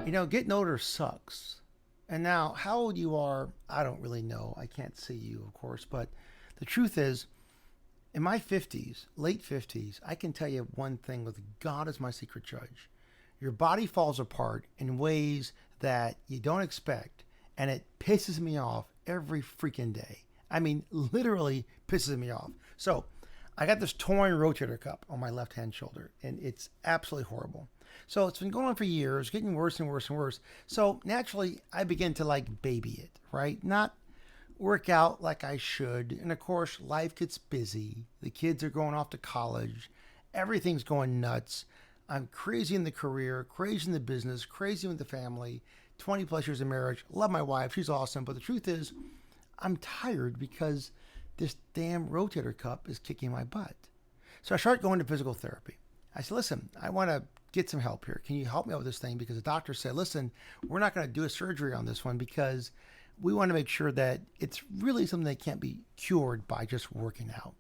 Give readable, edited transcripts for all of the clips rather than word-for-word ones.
Getting older sucks. And now, how old you are, I don't really know. I can't see you, of course. But the truth is, in my 50s, late 50s, I can tell you one thing with God as my secret judge. Your body falls apart in ways that you don't expect, and it pisses me off every freaking day. I mean, literally pisses me off. So, I got this torn rotator cuff on my left hand shoulder, and it's absolutely horrible. So it's been going on for years, getting worse and worse and worse. So naturally, I begin to like baby it, right? Not work out like I should. And of course, life gets busy. The kids are going off to college. Everything's going nuts. I'm crazy in the career, crazy in the business, crazy with the family. 20 plus years of marriage. Love my wife. She's awesome. But the truth is, I'm tired because this damn rotator cuff is kicking my butt. So I started going to physical therapy. I said, listen, I want to get some help here. Can you help me out with this thing? Because the doctor said, listen, we're not going to do a surgery on this one because we want to make sure that it's really something that can't be cured by just working out.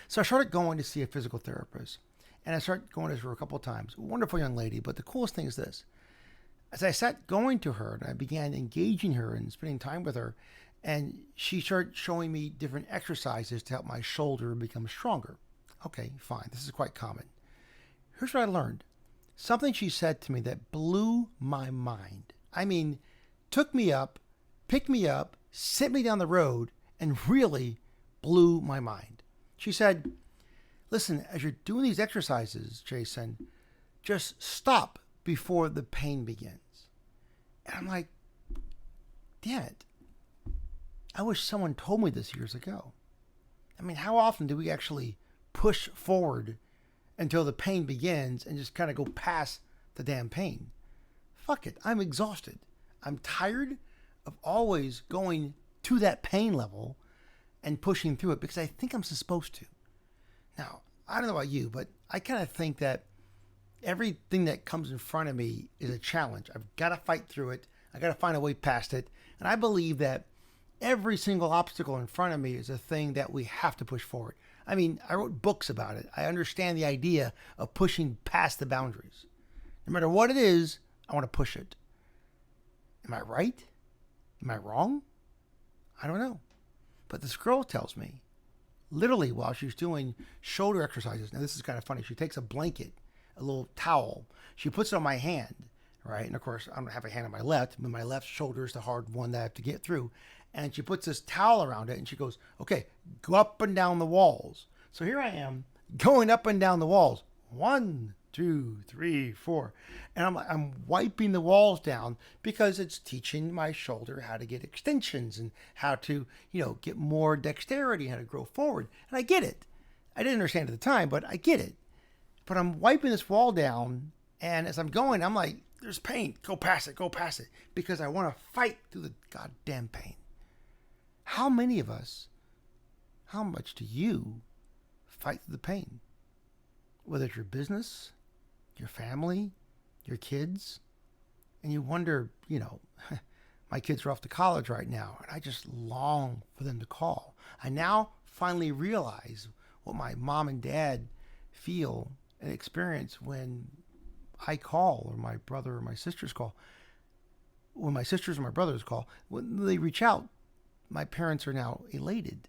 So I started going to see a physical therapist. And I started going to her a couple of times. Wonderful young lady. But the coolest thing is this. As I sat going to her and I began engaging her and spending time with her, and she started showing me different exercises to help my shoulder become stronger. Okay, fine. This is quite common. Here's what I learned. Something she said to me that blew my mind. I mean, took me up, picked me up, sent me down the road, and really blew my mind. She said, listen, as you're doing these exercises, Jason, just stop before the pain begins. And I'm like, damn it. I wish someone told me this years ago. I mean, how often do we actually push forward until the pain begins and just kind of go past the damn pain? Fuck it. I'm exhausted. I'm tired of always going to that pain level and pushing through it because I think I'm supposed to. Now, I don't know about you, but I kind of think that everything that comes in front of me is a challenge. I've got to fight through it. I got to find a way past it. And I believe that every single obstacle in front of me is a thing that we have to push forward. I mean, I wrote books about it. I understand the idea of pushing past the boundaries. No matter what it is, I want to push it. Am I right? Am I wrong? I don't know. But this girl tells me, literally while she's doing shoulder exercises, now this is kind of funny. She takes a blanket, a little towel. She puts it on my hand, right? And of course, I don't have a hand on my left, but my left shoulder is the hard one that I have to get through. And she puts this towel around it and she goes, okay, go up and down the walls. So here I am going up and down the walls. 1, 2, 3, 4. And I'm wiping the walls down because it's teaching my shoulder how to get extensions and how to, get more dexterity, how to grow forward. And I get it. I didn't understand at the time, but I get it. But I'm wiping this wall down. And as I'm going, I'm like, there's pain. Go past it. Because I want to fight through the goddamn pain. How many of us, how much do you fight through the pain? Whether it's your business, your family, your kids, and you wonder, my kids are off to college right now, and I just long for them to call. I now finally realize what my mom and dad feel and experience when I call, or my brother or my sisters call. When my sisters or my brothers call, when they reach out, my parents are now elated.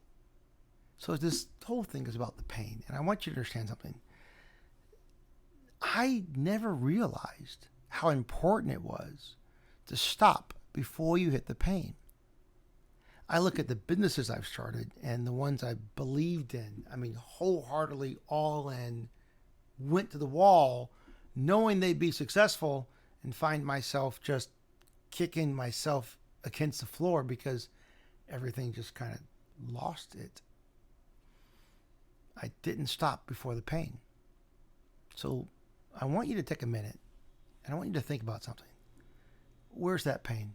So this whole thing is about the pain. And I want you to understand something. I never realized how important it was to stop before you hit the pain. I look at the businesses I've started and the ones I believed in. I mean, wholeheartedly all in, went to the wall, knowing they'd be successful, and find myself just kicking myself against the floor because everything just kind of lost it. I didn't stop before the pain. So I want you to take a minute and I want you to think about something. Where's that pain?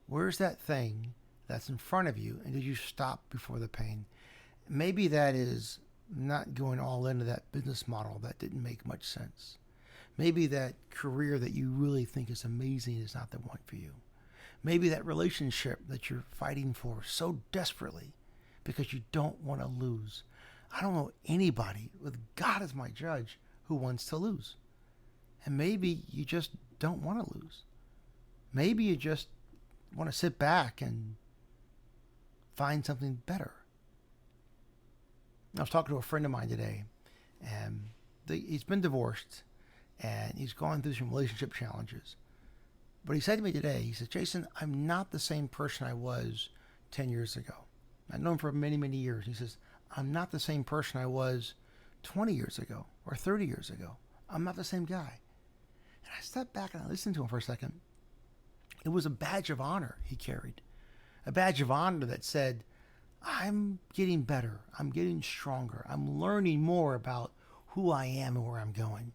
Where's that thing that's in front of you? And did you stop before the pain? Maybe that is not going all into that business model that didn't make much sense. Maybe that career that you really think is amazing is not the one for you. Maybe that relationship that you're fighting for so desperately because you don't want to lose. I don't know anybody, with God as my judge, who wants to lose. And maybe you just don't want to lose. Maybe you just want to sit back and find something better. I was talking to a friend of mine today, and he's been divorced, and he's gone through some relationship challenges. But he said to me today, he said, Jason, I'm not the same person I was 10 years ago. I've known him for many, many years. He says, I'm not the same person I was 20 years ago or 30 years ago. I'm not the same guy. And I stepped back and I listened to him for a second. It was a badge of honor he carried, a badge of honor that said, I'm getting better. I'm getting stronger. I'm learning more about who I am and where I'm going.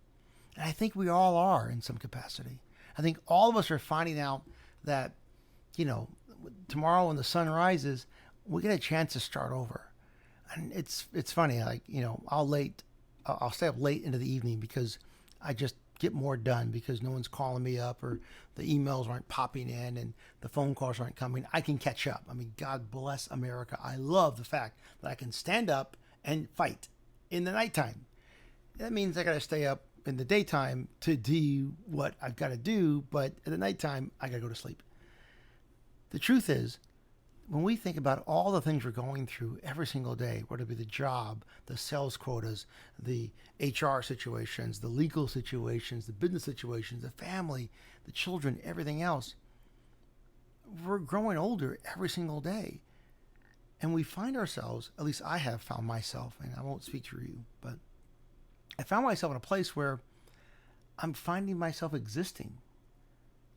And I think we all are in some capacity. I think all of us are finding out that, tomorrow when the sun rises, we get a chance to start over. And it's funny, I'll stay up late into the evening because I just get more done because no one's calling me up or the emails aren't popping in and the phone calls aren't coming. I can catch up. I mean, God bless America. I love the fact that I can stand up and fight in the nighttime. That means I got to stay up in the daytime to do what I've got to do, but at the nighttime, I got to go to sleep. The truth is, when we think about all the things we're going through every single day, whether it be the job, the sales quotas, the HR situations, the legal situations, the business situations, the family, the children, everything else, we're growing older every single day. And we find ourselves, at least I have found myself, and I won't speak for you, but I found myself in a place where I'm finding myself existing.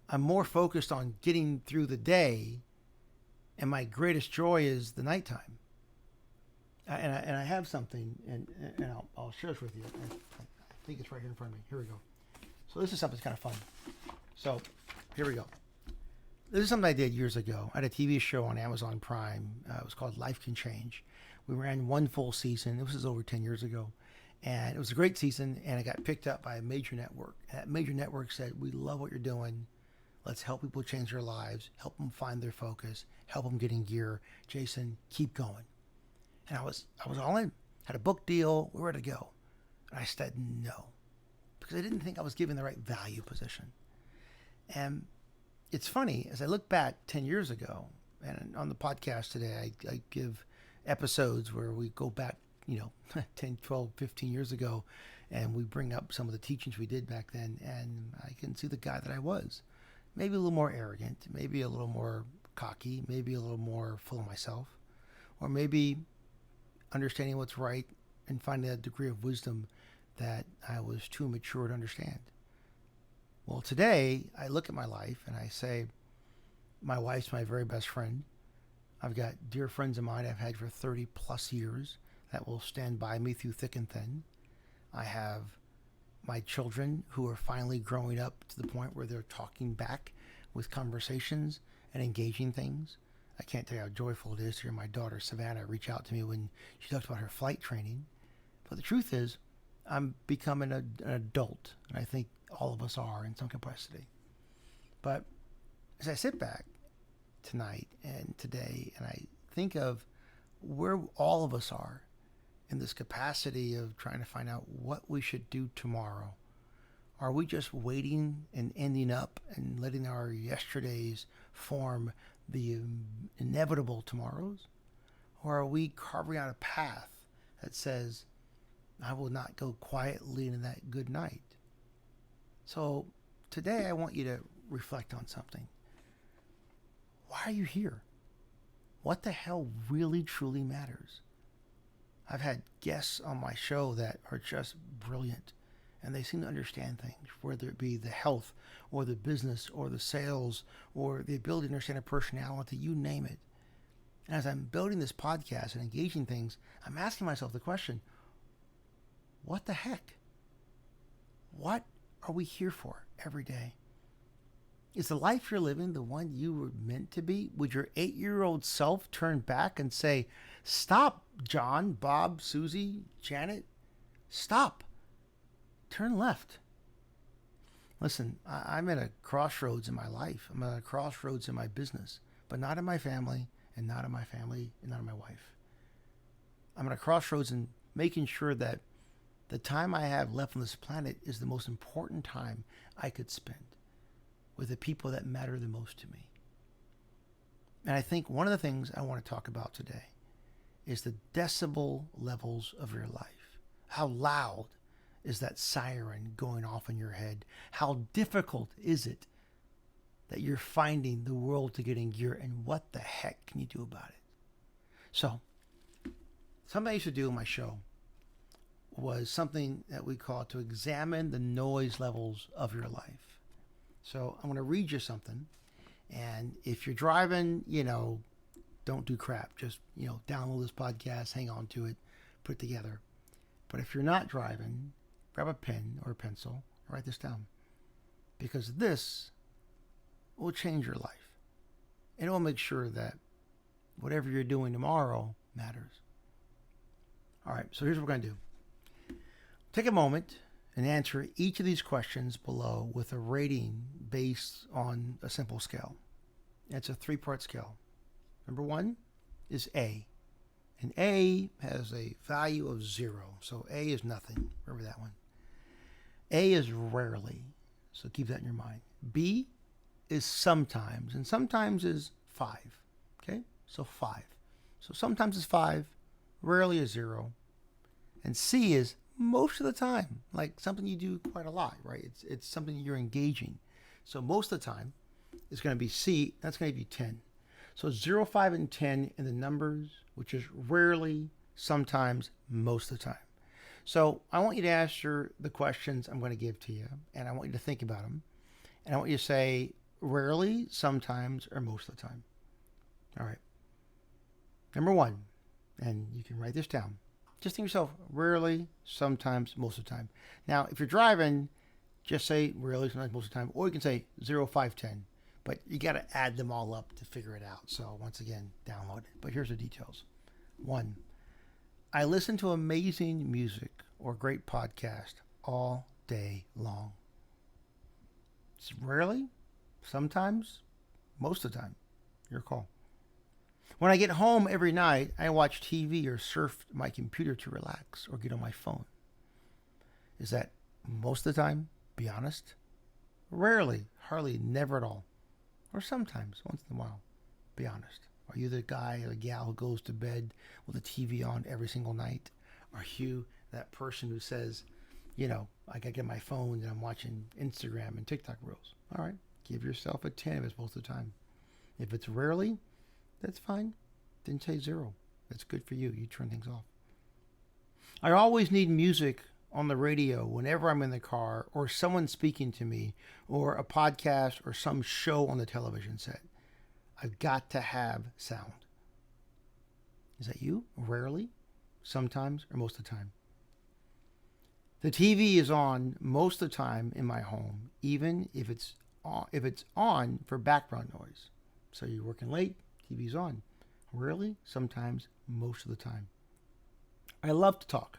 I'm more focused on getting through the day, and my greatest joy is the nighttime. And I have something, and I'll share this with you. I think it's right here in front of me. Here we go. So this is something that's kind of fun. So here we go. This is something I did years ago. I had a TV show on Amazon Prime. It was called Life Can Change. We ran one full season. This was over 10 years ago. And it was a great season, and it got picked up by a major network. And that major network said, we love what you're doing. Let's help people change their lives, help them find their focus, help them get in gear. Jason, keep going. And I was all in. Had a book deal. We were ready to go. And I said no, because I didn't think I was giving the right value position. And it's funny, as I look back 10 years ago, and on the podcast today, I give episodes where we go back, 10, 12, 15 years ago, and we bring up some of the teachings we did back then, and I can see the guy that I was. Maybe a little more arrogant, maybe a little more cocky, maybe a little more full of myself, or maybe understanding what's right and finding a degree of wisdom that I was too immature to understand. Well, today I look at my life and I say, my wife's my very best friend. I've got dear friends of mine I've had for 30 plus years that will stand by me through thick and thin. I have my children who are finally growing up to the point where they're talking back with conversations and engaging things. I can't tell you how joyful it is to hear my daughter Savannah reach out to me when she talks about her flight training. But the truth is, I'm becoming an adult, and I think all of us are in some capacity. But as I sit back tonight and today, and I think of where all of us are in this capacity of trying to find out what we should do tomorrow. Are we just waiting and ending up and letting our yesterdays form the inevitable tomorrows? Or are we carving out a path that says, I will not go quietly into that good night? So today I want you to reflect on something. Why are you here? What the hell really truly matters? I've had guests on my show that are just brilliant, and they seem to understand things, whether it be the health or the business or the sales or the ability to understand a personality, you name it. And as I'm building this podcast and engaging things, I'm asking myself the question, what the heck? What are we here for every day? Is the life you're living the one you were meant to be? Would your 8-year-old self turn back and say, stop, John, Bob, Susie, Janet, stop. Turn left. Listen, I'm at a crossroads in my life. I'm at a crossroads in my business, but not in my family, and not in my family, and not in my wife. I'm at a crossroads in making sure that the time I have left on this planet is the most important time I could spend with the people that matter the most to me. And I think one of the things I want to talk about today is the decibel levels of your life. How loud is that siren going off in your head? How difficult is it that you're finding the world to get in gear, and what the heck can you do about it? So, something I used to do in my show was something that we call to examine the noise levels of your life. So I'm going to read you something, and if you're driving, don't do crap. Just, download this podcast, hang on to it, put it together. But if you're not driving, grab a pen or a pencil, and write this down, because this will change your life, and it will make sure that whatever you're doing tomorrow matters. All right, so here's what we're going to do. Take a moment and answer each of these questions below with a rating based on a simple scale. It's a 3-part scale. Number 1 is A. And A has a value of 0. So A is nothing. Remember that one. A is rarely. So keep that in your mind. B is sometimes. And sometimes is 5. Okay? So 5. So sometimes it's 5. Rarely is 0. And C is most of the time, like something you do quite a lot, right? It's something you're engaging. So most of the time, it's going to be C. That's going to be 10. So 0, 5, and 10 in the numbers, which is rarely, sometimes, most of the time. So I want you to answer the questions I'm going to give to you, and I want you to think about them. And I want you to say rarely, sometimes, or most of the time. All right. Number 1, and you can write this down. Just think to yourself, rarely, sometimes, most of the time. Now, if you're driving, just say rarely, sometimes, most of the time. Or you can say 0, 5, 10. But you got to add them all up to figure it out. So once again, download it. But here's the details. 1, I listen to amazing music or great podcast all day long. It's rarely, sometimes, most of the time. Your call. When I get home every night, I watch TV or surf my computer to relax or get on my phone. Is that most of the time? Be honest. Rarely, hardly, never at all. Or sometimes, once in a while. Be honest. Are you the guy or the gal who goes to bed with the TV on every single night? Are you that person who says, I got to get my phone and I'm watching Instagram and TikTok reels? All right. Give yourself a 10 if it's most of the time. If it's rarely, that's fine. Didn't say 0. That's good for you. You turn things off. I always need music on the radio whenever I'm in the car, or someone speaking to me, or a podcast or some show on the television set. I've got to have sound. Is that you? Rarely, sometimes, or most of the time? The TV is on most of the time in my home, even if it's on for background noise. So you're working late, TV's on. Rarely, sometimes, most of the time. I love to talk.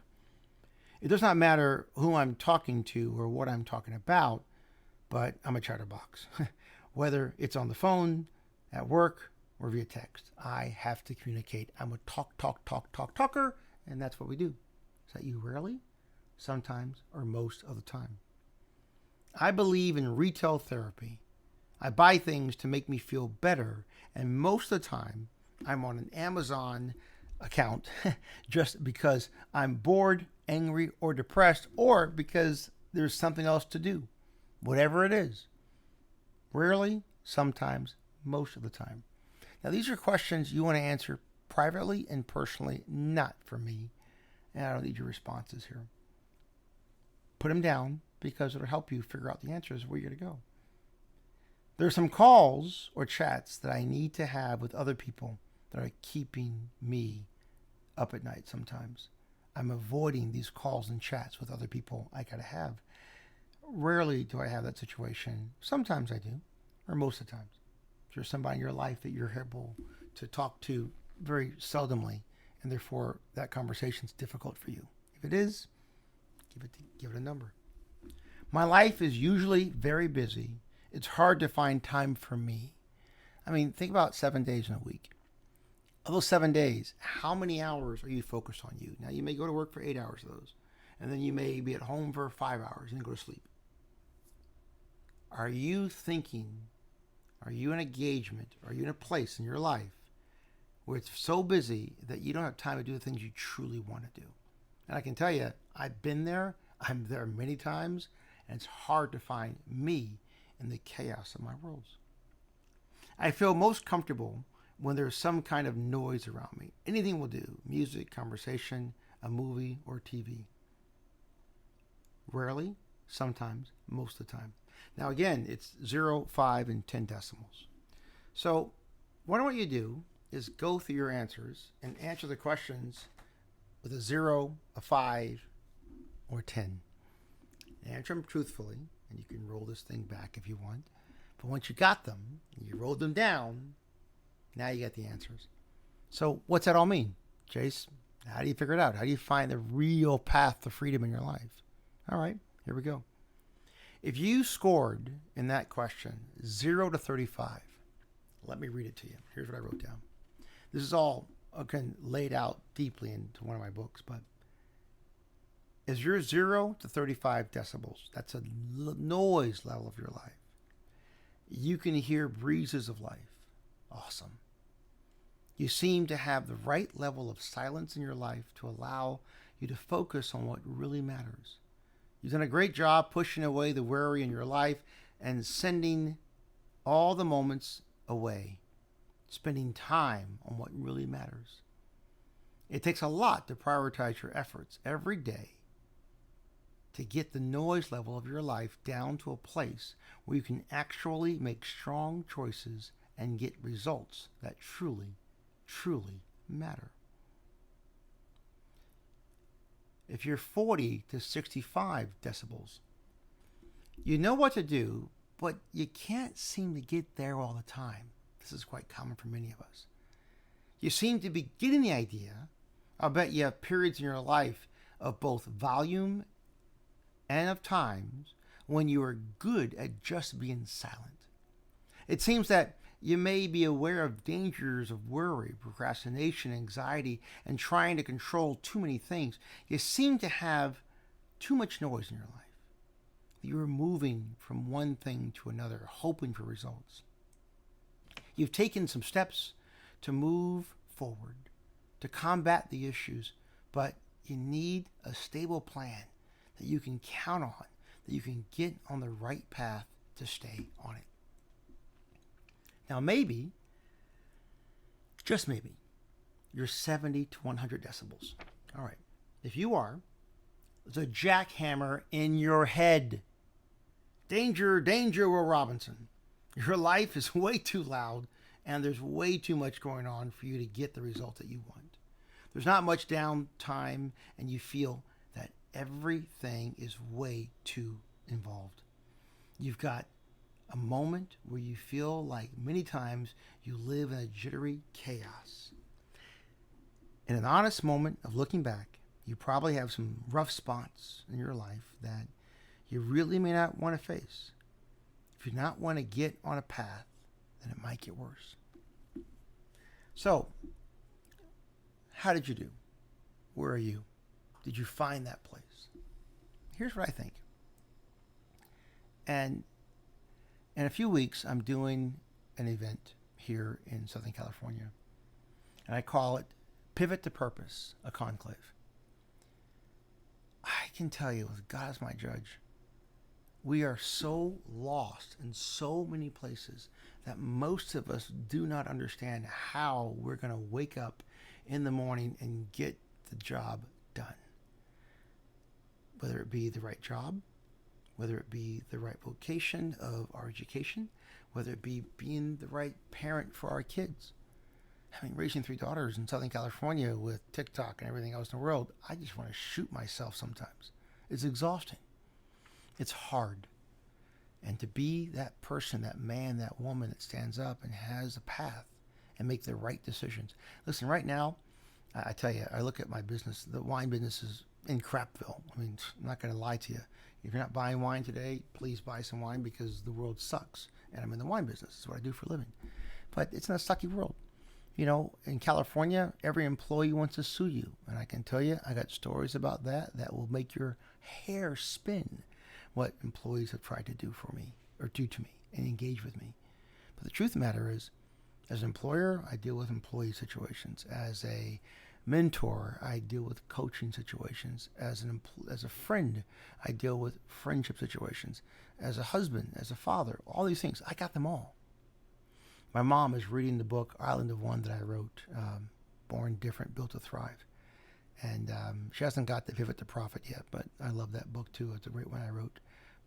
It does not matter who I'm talking to or what I'm talking about, but I'm a chatterbox. Whether it's on the phone, at work, or via text, I have to communicate. I'm a talker, and that's what we do. Is that you? Rarely, sometimes, or most of the time? I believe in retail therapy. I buy things to make me feel better, and most of the time, I'm on an Amazon account just because I'm bored, angry, or depressed, or because there's something else to do. Whatever it is. Rarely, sometimes, most of the time. Now, these are questions you want to answer privately and personally, not for me. And I don't need your responses here. Put them down because it'll help you figure out the answers where you're going to go. There are some calls or chats that I need to have with other people that are keeping me up at night sometimes. I'm avoiding these calls and chats with other people I got to have. Rarely do I have that situation. Sometimes I do, or most of the times. There's somebody in your life that you're able to talk to very seldomly, and therefore that conversation's difficult for you. If it is, give it a number. My life is usually very busy. It's hard to find time for me. I mean, think about 7 days in a week. Of those 7 days, how many hours are you focused on you? Now, you may go to work for 8 hours of those, and then you may be at home for 5 hours and then go to sleep. Are you thinking? Are you in engagement? Are you in a place in your life where it's so busy that you don't have time to do the things you truly want to do? And I can tell you, I've been there. I'm there many times, and it's hard to find me in the chaos of my worlds. I feel most comfortable when there's some kind of noise around me. Anything will do: music, conversation, a movie, or TV. Rarely, sometimes, most of the time. Now, again, it's 0, 5, and 10 decibels. So, what I want you to do is go through your answers and answer the questions with a 0, a 5, or 10. Answer them truthfully, and you can roll this thing back if you want. But once you got them, and you rolled them down, now you get the answers. So what's that all mean? Jace, how do you figure it out? How do you find the real path to freedom in your life? All right, here we go. If you scored in that question 0 to 35, let me read it to you. Here's what I wrote down. This is all, again, laid out deeply into one of my books, but is your 0 to 35 decibels. That's a noise level of your life. You can hear breezes of life. Awesome. You seem to have the right level of silence in your life to allow you to focus on what really matters. You've done a great job pushing away the worry in your life and sending all the moments away, spending time on what really matters. It takes a lot to prioritize your efforts every day to get the noise level of your life down to a place where you can actually make strong choices and get results that truly, truly matter. If you're 40 to 65 decibels, you know what to do, but you can't seem to get there all the time. This is quite common for many of us. You seem to be getting the idea. I'll bet you have periods in your life of both volume and of times when you are good at just being silent. It seems that you may be aware of dangers of worry, procrastination, anxiety, and trying to control too many things. You seem to have too much noise in your life. You're moving from one thing to another, hoping for results. You've taken some steps to move forward, to combat the issues, but you need a stable plan that you can count on, that you can get on the right path to stay on it. Now, maybe, just maybe, you're 70 to 100 decibels. All right. If you are, there's a jackhammer in your head. Danger, danger, Will Robinson. Your life is way too loud, and there's way too much going on for you to get the result that you want. There's not much downtime, and you feel that everything is way too involved. You've got a moment where you feel like many times you live in a jittery chaos. In an honest moment of looking back, you probably have some rough spots in your life that you really may not want to face. If you not want to get on a path, then it might get worse. So, how did you do? Where are you? Did you find that place? Here's what I think. And in a few weeks, I'm doing an event here in Southern California. And I call it Pivot to Purpose, a conclave. I can tell you, with God as my judge, we are so lost in so many places that most of us do not understand how we're going to wake up in the morning and get the job done. Whether it be the right job, whether it be the right vocation of our education, whether it be being the right parent for our kids. I mean, raising 3 daughters in Southern California with TikTok and everything else in the world, I just want to shoot myself sometimes. It's exhausting. It's hard. And to be that person, that man, that woman that stands up and has a path and make the right decisions. Listen, right now, I tell you, I look at my business. The wine business is in crapville. I mean, I'm not going to lie to you. If you're not buying wine today, please buy some wine because the world sucks. And I'm in the wine business. It's what I do for a living. But it's not a sucky world. You know, in California, every employee wants to sue you. And I can tell you, I got stories about that will make your hair spin, what employees have tried to do for me or do to me and engage with me. But the truth of the matter is, as an employer, I deal with employee situations. As a mentor, I deal with coaching situations. As a friend, I deal with friendship situations. As a husband, as a father, all these things, I got them all. My mom is reading the book Island of One that I wrote, Born Different, Built to Thrive. And she hasn't got the Pivot to Profit yet, but I love that book too. It's a great one I wrote.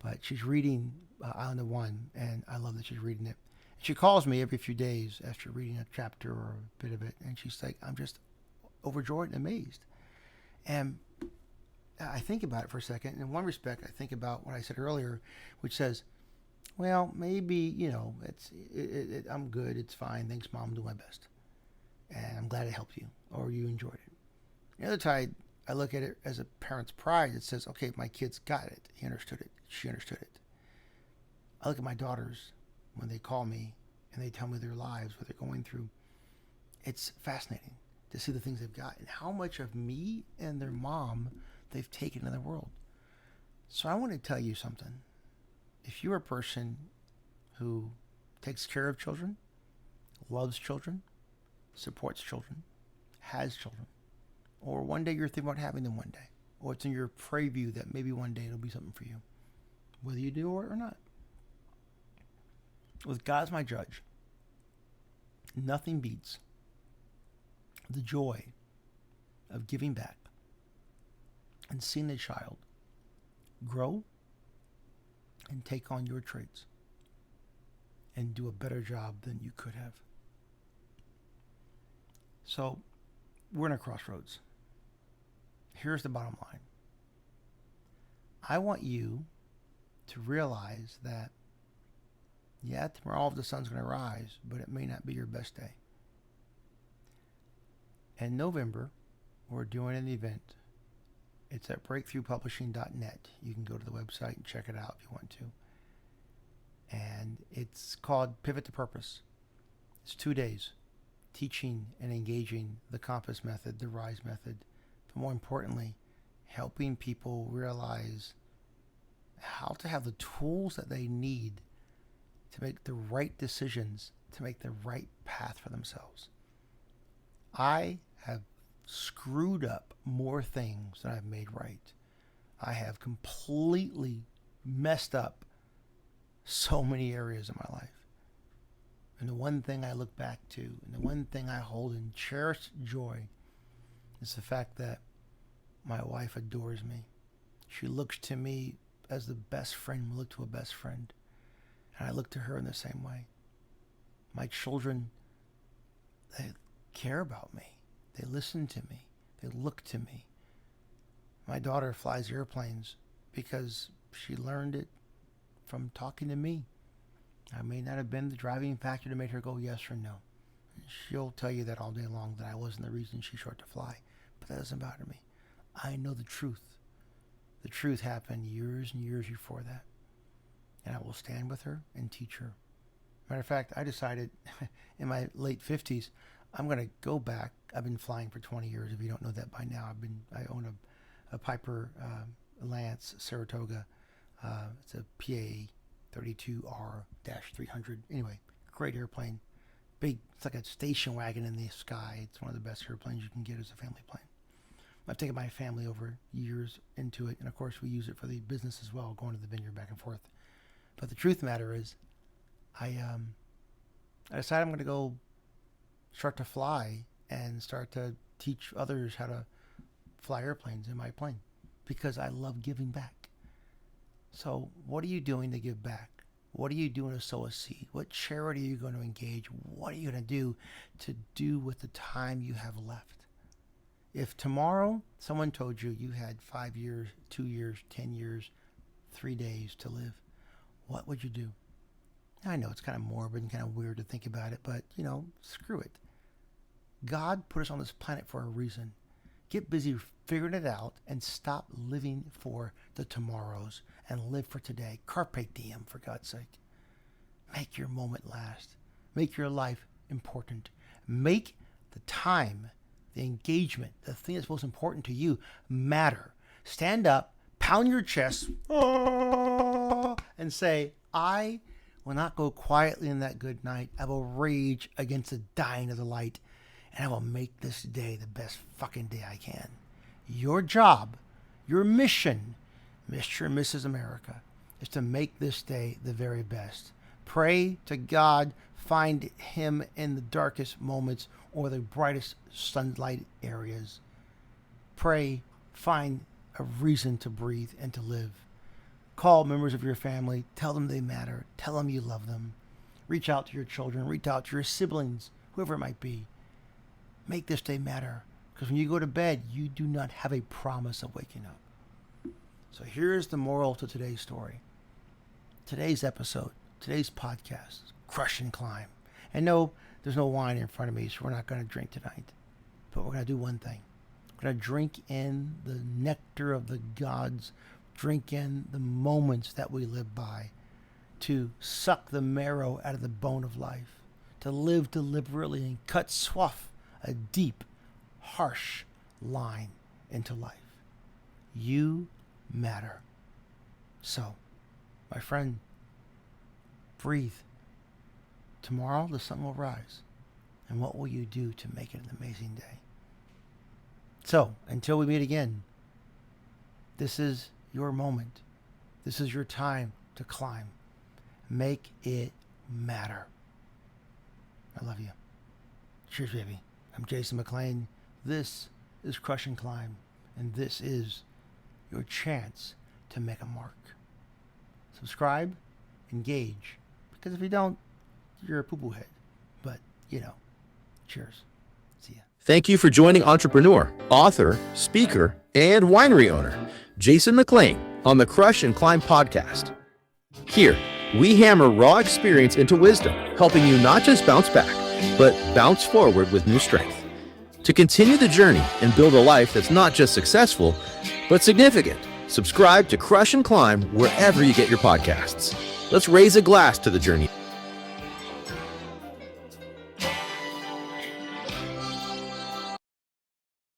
But she's reading Island of One, and I love that she's reading it. She calls me every few days after reading a chapter or a bit of it, and she's like, I'm just overjoyed and amazed. And I think about it for a second. In one respect, I think about what I said earlier, which says, well, maybe, I'm good, it's fine, thanks, Mom, do my best. And I'm glad it helped you, or you enjoyed it. The other side, I look at it as a parent's pride. It says, okay, my kid's got it. He understood it. She understood it. I look at my daughters when they call me and they tell me their lives, what they're going through. It's fascinating to see the things they've got and how much of me and their mom they've taken in the world. So I want to tell you something. If you're a person who takes care of children, loves children, supports children, has children, or one day you're thinking about having them one day, or it's in your preview that maybe one day it'll be something for you, whether you do it or not. With God as my judge, nothing beats the joy of giving back and seeing a child grow and take on your traits and do a better job than you could have. So we're in a crossroads. Here's the bottom line. I want you to realize that, yeah, tomorrow the sun's going to rise, but it may not be your best day. In November, we're doing an event. It's at breakthroughpublishing.net. You can go to the website and check it out if you want to. And it's called Pivot to Purpose. It's 2 days, teaching and engaging the Compass method, the RISE method, but more importantly, helping people realize how to have the tools that they need to make the right decisions, to make the right path for themselves. I have screwed up more things than I've made right. I have completely messed up so many areas of my life. And the one thing I look back to, and the one thing I hold in cherished joy, is the fact that my wife adores me. She looks to me as the best friend would look to a best friend. And I look to her in the same way. My children, they care about me. They listen to me. They look to me. My daughter flies airplanes because she learned it from talking to me. I may not have been the driving factor to make her go yes or no. She'll tell you that all day long, that I wasn't the reason she started to fly. But that doesn't bother me. I know the truth. The truth happened years and years before that. And I will stand with her and teach her. Matter of fact, I decided in my late 50s, I'm going to go back. I've been flying for 20 years. If you don't know that by now, I own a Piper Lance Saratoga. It's a PA 32R-300. Anyway, great airplane. Big, it's like a station wagon in the sky. It's one of the best airplanes you can get as a family plane. I've taken my family over years into it, and of course we use it for the business as well, going to the vineyard back and forth. But the truth of the matter is, I decided I'm going to go start to fly and start to teach others how to fly airplanes in my plane because I love giving back. So what are you doing to give back? What are you doing to sow a seed? What charity are you going to engage? What are you going to do with the time you have left? If tomorrow someone told you you had 5 years, 2 years, 10 years, 3 days to live, what would you do? I know it's kind of morbid and kind of weird to think about it, but, screw it. God put us on this planet for a reason. Get busy figuring it out and stop living for the tomorrows and live for today. Carpe diem, for God's sake. Make your moment last. Make your life important. Make the time, the engagement, the thing that's most important to you matter. Stand up, pound your chest, and say, I will not go quietly in that good night. I will rage against the dying of the light, and I will make this day the best fucking day I can. Your job, your mission, Mr. and Mrs. America, is to make this day the very best. Pray to God, find Him in the darkest moments or the brightest sunlight areas. Pray, find a reason to breathe and to live. Call members of your family, tell them they matter, tell them you love them. Reach out to your children, reach out to your siblings, whoever it might be. Make this day matter, because when you go to bed, you do not have a promise of waking up. So here's the moral to today's story. Today's episode, today's podcast, Crush and Climb. And no, there's no wine in front of me, so we're not going to drink tonight. But we're going to do one thing. We're going to drink in the nectar of the gods, drink in the moments that we live by, to suck the marrow out of the bone of life, to live deliberately and cut swath a deep, harsh line into life. You matter. So, my friend, breathe. Tomorrow the sun will rise. And what will you do to make it an amazing day? So, until we meet again, this is your moment. This is your time to climb. Make it matter. I love you. Cheers, baby. I'm Jason McClain. This is Crush and Climb. And this is your chance to make a mark. Subscribe, engage. Because if you don't, you're a poo-poo head. But, cheers. See ya. Thank you for joining entrepreneur, author, speaker, and winery owner, Jason McClain, on the Crush and Climb podcast. Here, we hammer raw experience into wisdom, helping you not just bounce back, but bounce forward with new strength. To continue the journey and build a life that's not just successful, but significant, subscribe to Crush and Climb wherever you get your podcasts. Let's raise a glass to the journey.